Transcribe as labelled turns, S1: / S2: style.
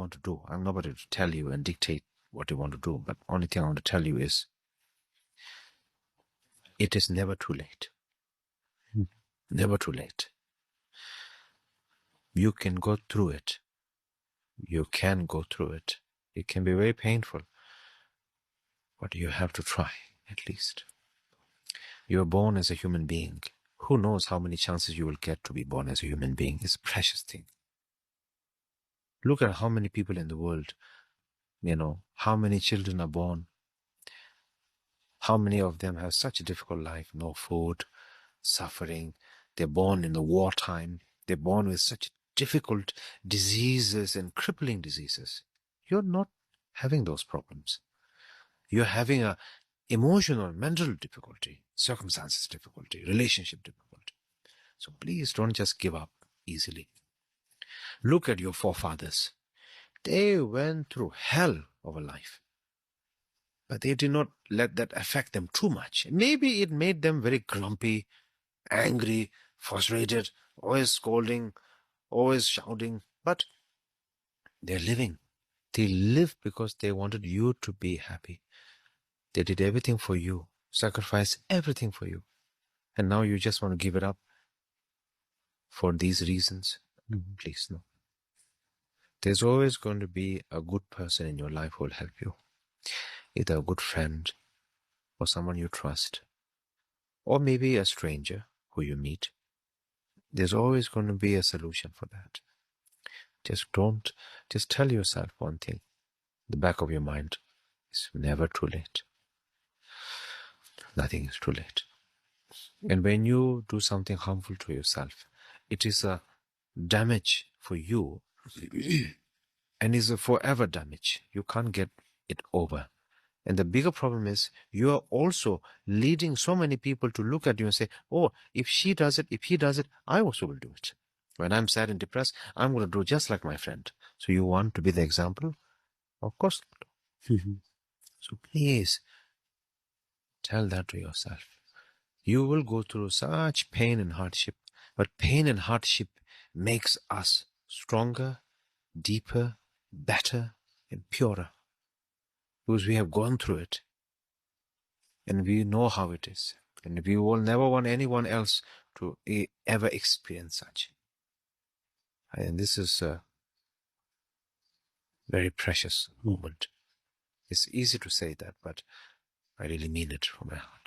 S1: want to do. I'm nobody to tell you and dictate what you want to do. But only thing I want to tell you is, it is never too late. Never too late. You can go through it. You can go through it. It can be very painful, but you have to try, at least. You are born as a human being. Who knows how many chances you will get to be born as a human being? It's a precious thing. Look at how many people in the world, how many children are born. How many of them have such a difficult life? No food, suffering. They're born in the wartime. They're born with such difficult diseases and crippling diseases. You're not having those problems. You're having a emotional, mental difficulty, circumstances difficulty, relationship difficulty. So please don't just give up easily. Look at your forefathers. They went through hell of a life, but they did not let that affect them too much. Maybe it made them very grumpy, angry, frustrated, always scolding, always shouting, but they're living. They live because they wanted you to be happy. They did everything for you, sacrificed everything for you. And now you just want to give it up for these reasons? Please, no. There's always going to be a good person in your life who will help you. Either a good friend or someone you trust, or maybe a stranger who you meet. There's always going to be a solution for that. Just tell yourself one thing. The back of your mind, it's never too late. Nothing is too late. And when you do something harmful to yourself, it is a damage for you and is a forever damage. You can't get it over. And the bigger problem is you are also leading so many people to look at you and say, oh, if she does it, if he does it, I also will do it. When I'm sad and depressed, I'm going to do just like my friend. So you want to be the example? Of course not. So please tell that to yourself. You will go through such pain and hardship, but pain and hardship makes us stronger, deeper, better, and purer. Because we have gone through it. And we know how it is. And we will never want anyone else to ever experience such. And this is a very precious moment. It's easy to say that, but I really mean it from my heart.